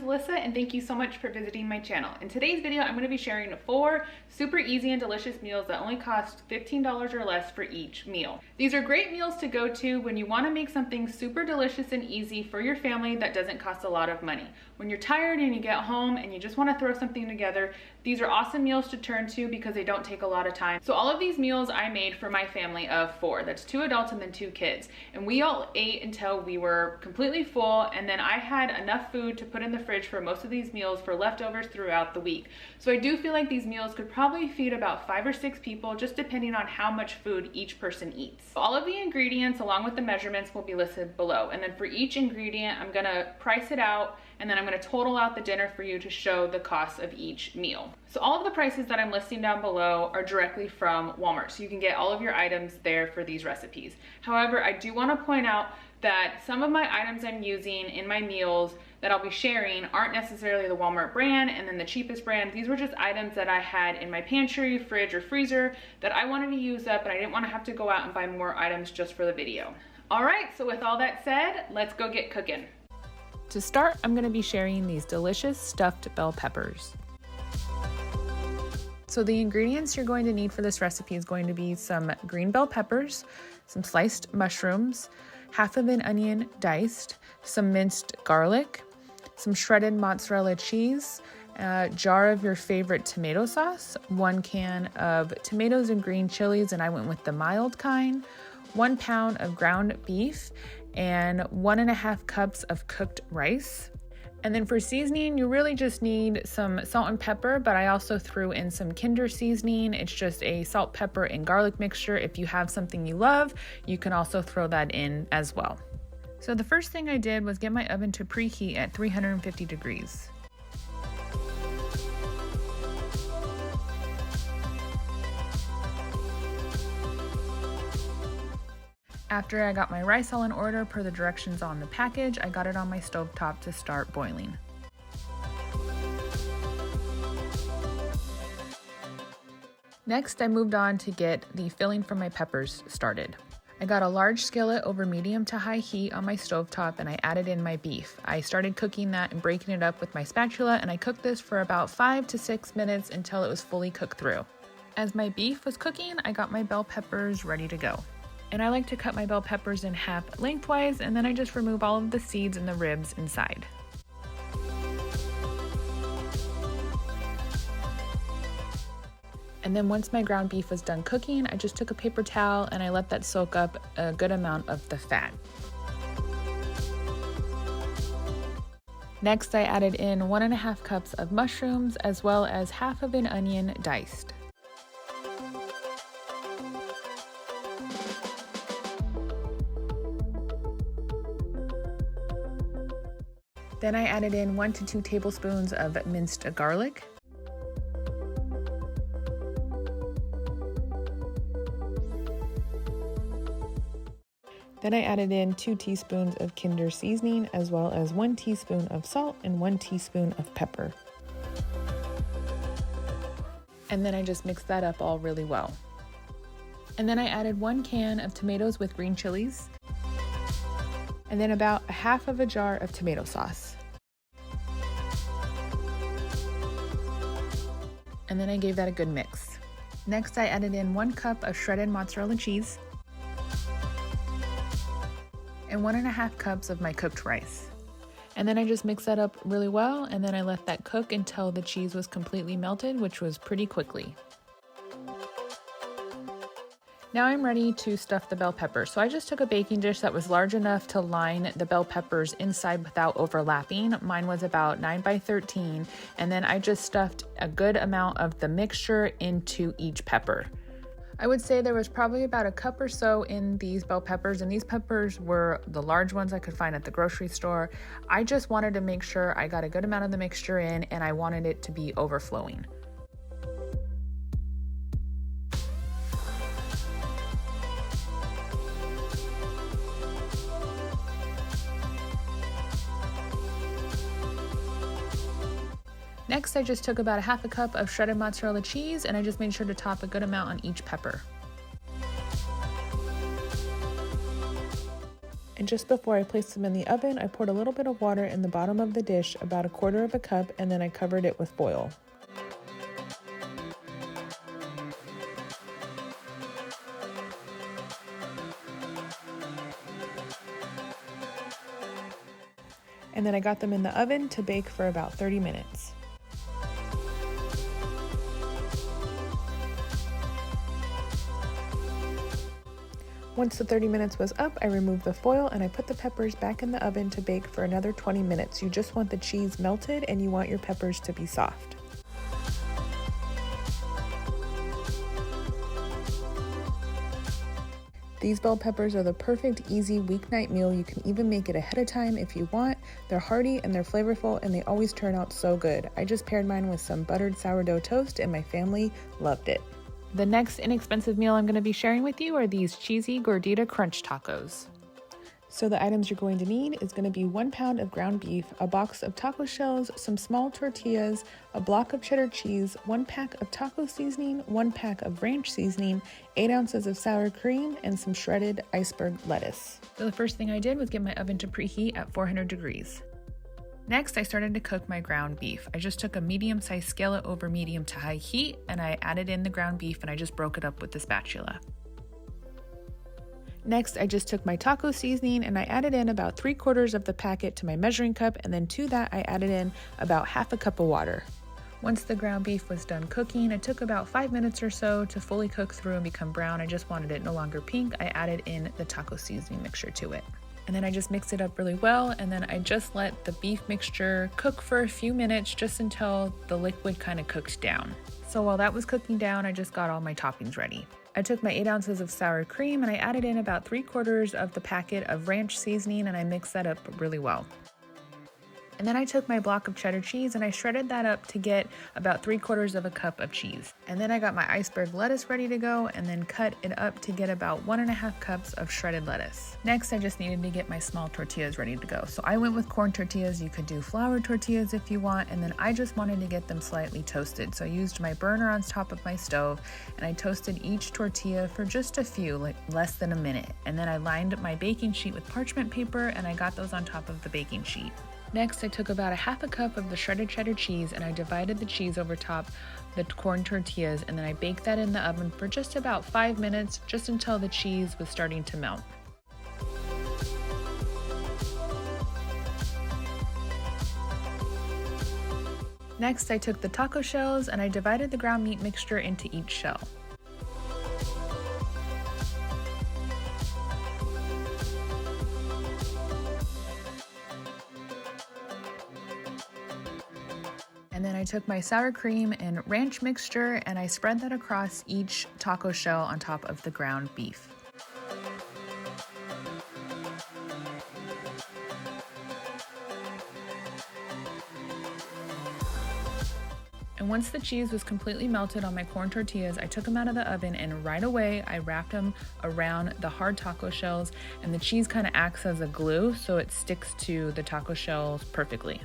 Alyssa, and thank you so much for visiting my channel. In today's video, I'm going to be sharing 4 super easy and delicious meals that only cost $15 or less for each meal. These are great meals to go to when you want to make something super delicious and easy for your family that doesn't cost a lot of money. When you're tired and you get home and you just want to throw something together, these are awesome meals to turn to because they don't take a lot of time. So all of these meals I made for my family of 4. That's 2 adults and then 2 kids. And we all ate until we were completely full, and then I had enough food to put in the fridge for most of these meals for leftovers throughout the week. So I do feel like these meals could probably feed about 5 or 6 people, just depending on how much food each person eats. All of the ingredients along with the measurements will be listed below, and then for each ingredient I'm gonna price it out, and then I'm gonna total out the dinner for you to show the cost of each meal. So all of the prices that I'm listing down below are directly from Walmart, so you can get all of your items there for these recipes. However, I do wanna point out that some of my items I'm using in my meals that I'll be sharing aren't necessarily the Walmart brand and then the cheapest brand. These were just items that I had in my pantry, fridge, or freezer that I wanted to use up, and I didn't want to have to go out and buy more items just for the video. All right, so with all that said, let's go get cooking. To start, I'm going to be sharing these delicious stuffed bell peppers. So the ingredients you're going to need for this recipe is going to be some green bell peppers, some sliced mushrooms, half of an onion diced, some minced garlic, some shredded mozzarella cheese, a jar of your favorite tomato sauce, 1 can of tomatoes and green chilies, and I went with the mild kind, 1 pound of ground beef, and 1.5 cups of cooked rice. And then for seasoning, you really just need some salt and pepper, but I also threw in some Kinder seasoning. It's just a salt, pepper, and garlic mixture. If you have something you love, you can also throw that in as well. So the first thing I did was get my oven to preheat at 350 degrees. After I got my rice all in order per the directions on the package, I got it on my stovetop to start boiling. Next, I moved on to get the filling for my peppers started. I got a large skillet over medium to high heat on my stovetop, and I added in my beef. I started cooking that and breaking it up with my spatula, and I cooked this for about 5 to 6 minutes until it was fully cooked through. As my beef was cooking, I got my bell peppers ready to go. And I like to cut my bell peppers in half lengthwise, and then I just remove all of the seeds and the ribs inside. And then once my ground beef was done cooking, I just took a paper towel and I let that soak up a good amount of the fat. Next, I added in 1.5 cups of mushrooms as well as half of an onion diced. Then I added in 1 to 2 tablespoons of minced garlic. Then I added in 2 teaspoons of Kinder seasoning as well as 1 teaspoon of salt and 1 teaspoon of pepper. And then I just mixed that up all really well. And then I added 1 can of tomatoes with green chilies, and then about a half of a jar of tomato sauce. And then I gave that a good mix. Next, I added in 1 cup of shredded mozzarella cheese and 1.5 cups of my cooked rice. And then I just mixed that up really well, and then I let that cook until the cheese was completely melted, which was pretty quickly. Now I'm ready to stuff the bell peppers. So I just took a baking dish that was large enough to line the bell peppers inside without overlapping. Mine was about 9 by 13, and then I just stuffed a good amount of the mixture into each pepper. I would say there was probably about a cup or so in these bell peppers, and these peppers were the large ones I could find at the grocery store. I just wanted to make sure I got a good amount of the mixture in, and I wanted it to be overflowing. Next, I just took about a half a cup of shredded mozzarella cheese, and I just made sure to top a good amount on each pepper. And just before I placed them in the oven, I poured a little bit of water in the bottom of the dish, about 1/4 cup, and then I covered it with foil. And then I got them in the oven to bake for about 30 minutes. Once the 30 minutes was up, I removed the foil and I put the peppers back in the oven to bake for another 20 minutes. You just want the cheese melted and you want your peppers to be soft. These bell peppers are the perfect, easy weeknight meal. You can even make it ahead of time if you want. They're hearty and they're flavorful and they always turn out so good. I just paired mine with some buttered sourdough toast and my family loved it. The next inexpensive meal I'm going to be sharing with you are these cheesy Gordita crunch tacos. So the items you're going to need is going to be 1 pound of ground beef, a box of taco shells, some small tortillas, a block of cheddar cheese, 1 pack of taco seasoning, 1 pack of ranch seasoning, 8 ounces of sour cream, and some shredded iceberg lettuce. So the first thing I did was get my oven to preheat at 400 degrees. Next, I started to cook my ground beef. I just took a medium-sized skillet over medium to high heat, and I added in the ground beef and I just broke it up with the spatula. Next, I just took my taco seasoning and I added in about 3/4 of the packet to my measuring cup, and then to that I added in about 1/2 cup of water. Once the ground beef was done cooking, it took about 5 minutes or so to fully cook through and become brown. I just wanted it no longer pink. I added in the taco seasoning mixture to it. And then I just mixed it up really well, and then I just let the beef mixture cook for a few minutes just until the liquid kind of cooked down. So while that was cooking down, I just got all my toppings ready. I took my 8 ounces of sour cream and I added in about 3/4 of the packet of ranch seasoning and I mixed that up really well. And then I took my block of cheddar cheese and I shredded that up to get about 3/4 cup of cheese. And then I got my iceberg lettuce ready to go and then cut it up to get about 1.5 cups of shredded lettuce. Next, I just needed to get my small tortillas ready to go. So I went with corn tortillas. You could do flour tortillas if you want. And then I just wanted to get them slightly toasted. So I used my burner on top of my stove and I toasted each tortilla for just a few, like less than a minute. And then I lined my baking sheet with parchment paper and I got those on top of the baking sheet. Next, I took about 1/2 cup of the shredded cheddar cheese and I divided the cheese over top the corn tortillas, and then I baked that in the oven for just about 5 minutes, just until the cheese was starting to melt. Next, I took the taco shells and I divided the ground meat mixture into each shell. And then I took my sour cream and ranch mixture and I spread that across each taco shell on top of the ground beef. And once the cheese was completely melted on my corn tortillas, I took them out of the oven and right away I wrapped them around the hard taco shells, and the cheese kind of acts as a glue so it sticks to the taco shells perfectly.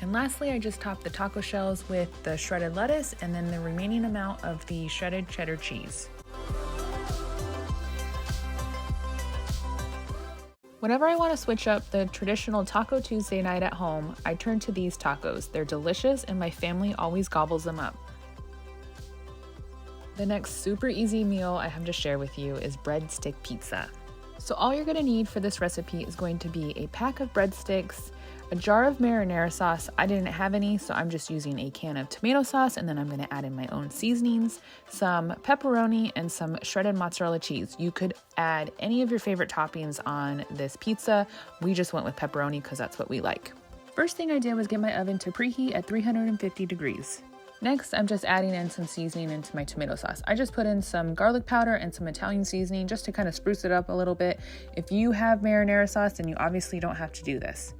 And lastly, I just topped the taco shells with the shredded lettuce and then the remaining amount of the shredded cheddar cheese. Whenever I want to switch up the traditional Taco Tuesday night at home, I turn to these tacos. They're delicious and my family always gobbles them up. The next super easy meal I have to share with you is Breadstick Pizza. So all you're going to need for this recipe is going to be a pack of breadsticks, a jar of marinara sauce. I didn't have any, so I'm just using a can of tomato sauce, and then I'm going to add in my own seasonings, some pepperoni, and some shredded mozzarella cheese. You could add any of your favorite toppings on this pizza. We just went with pepperoni because that's what we like. First thing I did was get my oven to preheat at 350 degrees. Next, I'm just adding in some seasoning into my tomato sauce. I just put in some garlic powder and some Italian seasoning just to kind of spruce it up a little bit. If you have marinara sauce, then you obviously don't have to do this.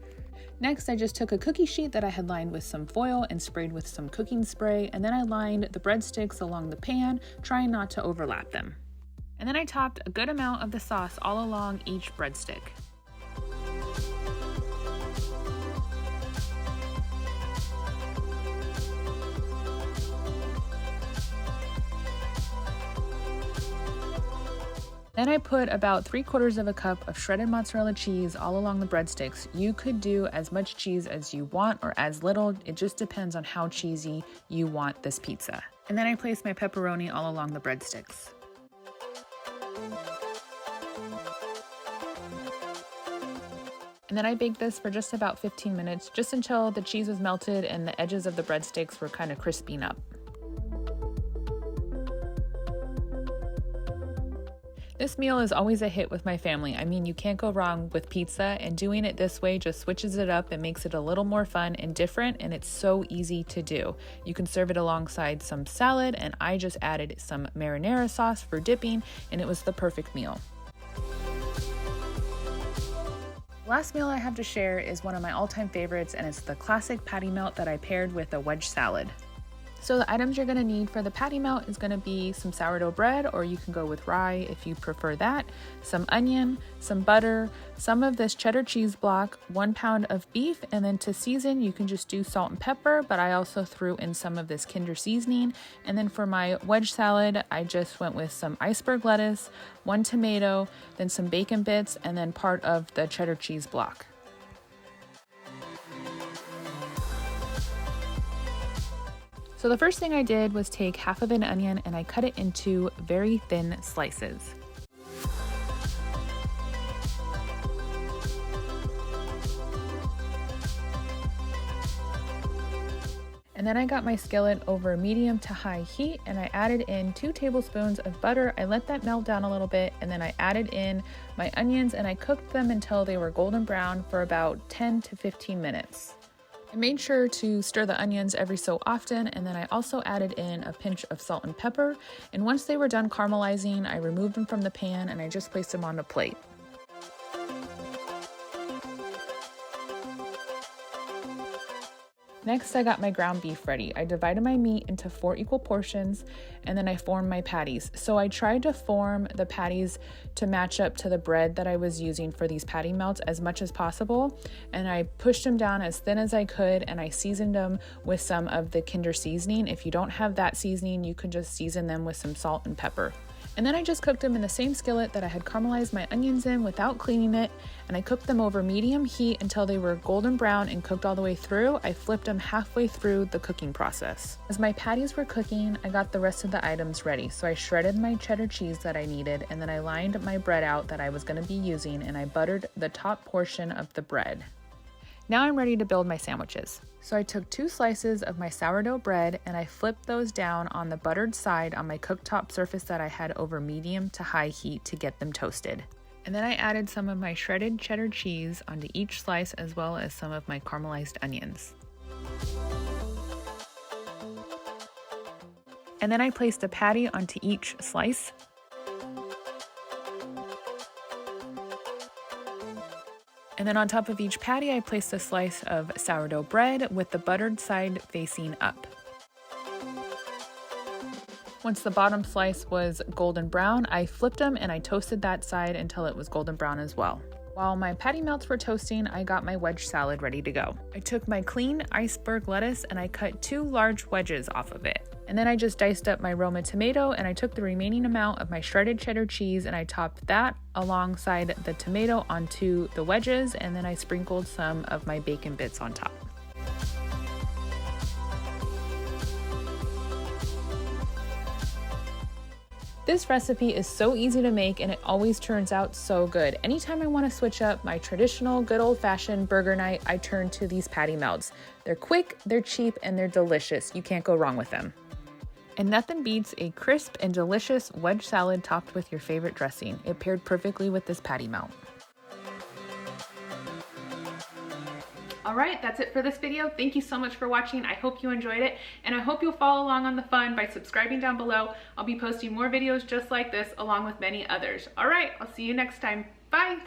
Next, I just took a cookie sheet that I had lined with some foil and sprayed with some cooking spray, and then I lined the breadsticks along the pan, trying not to overlap them. And then I topped a good amount of the sauce all along each breadstick. Then I put about 3/4 of a cup of shredded mozzarella cheese all along the breadsticks. You could do as much cheese as you want or as little. It just depends on how cheesy you want this pizza. And then I placed my pepperoni all along the breadsticks. And then I baked this for just about 15 minutes, just until the cheese was melted and the edges of the breadsticks were kind of crisping up. This meal is always a hit with my family. I mean, you can't go wrong with pizza, and doing it this way just switches it up and makes it a little more fun and different, and it's so easy to do. You can serve it alongside some salad, and I just added some marinara sauce for dipping, and it was the perfect meal. Last meal I have to share is one of my all-time favorites, and it's the classic patty melt that I paired with a wedge salad. So the items you're going to need for the patty melt is going to be some sourdough bread, or you can go with rye if you prefer that, some onion, some butter, some of this cheddar cheese block, 1 pound of beef, and then to season you can just do salt and pepper, but I also threw in some of this Kinder seasoning. And then for my wedge salad, I just went with some iceberg lettuce, 1 tomato, then some bacon bits, and then part of the cheddar cheese block. So the first thing I did was take half of an onion and I cut it into very thin slices. And then I got my skillet over medium to high heat and I added in 2 tablespoons of butter. I let that melt down a little bit, and then I added in my onions and I cooked them until they were golden brown for about 10 to 15 minutes. I made sure to stir the onions every so often, and then I also added in a pinch of salt and pepper. And once they were done caramelizing, I removed them from the pan and I just placed them on a plate. Next, I got my ground beef ready. I divided my meat into 4 equal portions, and then I formed my patties. So I tried to form the patties to match up to the bread that I was using for these patty melts as much as possible, and I pushed them down as thin as I could, and I seasoned them with some of the Kinder seasoning. If you don't have that seasoning, you can just season them with some salt and pepper. And then I just cooked them in the same skillet that I had caramelized my onions in without cleaning it, and I cooked them over medium heat until they were golden brown and cooked all the way through. I flipped them halfway through the cooking process. As my patties were cooking, I got the rest of the items ready. So I shredded my cheddar cheese that I needed, and then I lined my bread out that I was going to be using, and I buttered the top portion of the bread. Now I'm ready to build my sandwiches. So I took 2 slices of my sourdough bread and I flipped those down on the buttered side on my cooktop surface that I had over medium to high heat to get them toasted. And then I added some of my shredded cheddar cheese onto each slice, as well as some of my caramelized onions. And then I placed a patty onto each slice. And then on top of each patty, I placed a slice of sourdough bread with the buttered side facing up. Once the bottom slice was golden brown, I flipped them and I toasted that side until it was golden brown as well. While my patty melts were toasting, I got my wedge salad ready to go. I took my clean iceberg lettuce and I cut 2 large wedges off of it. And then I just diced up my Roma tomato and I took the remaining amount of my shredded cheddar cheese and I topped that alongside the tomato onto the wedges, and then I sprinkled some of my bacon bits on top. This recipe is so easy to make and it always turns out so good. Anytime I want to switch up my traditional good old-fashioned burger night, I turn to these patty melts. They're quick, they're cheap, and they're delicious. You can't go wrong with them. And nothing beats a crisp and delicious wedge salad topped with your favorite dressing. It paired perfectly with this patty melt. All right, that's it for this video. Thank you so much for watching. I hope you enjoyed it, and I hope you'll follow along on the fun by subscribing down below. I'll be posting more videos just like this along with many others. All right, I'll see you next time. Bye.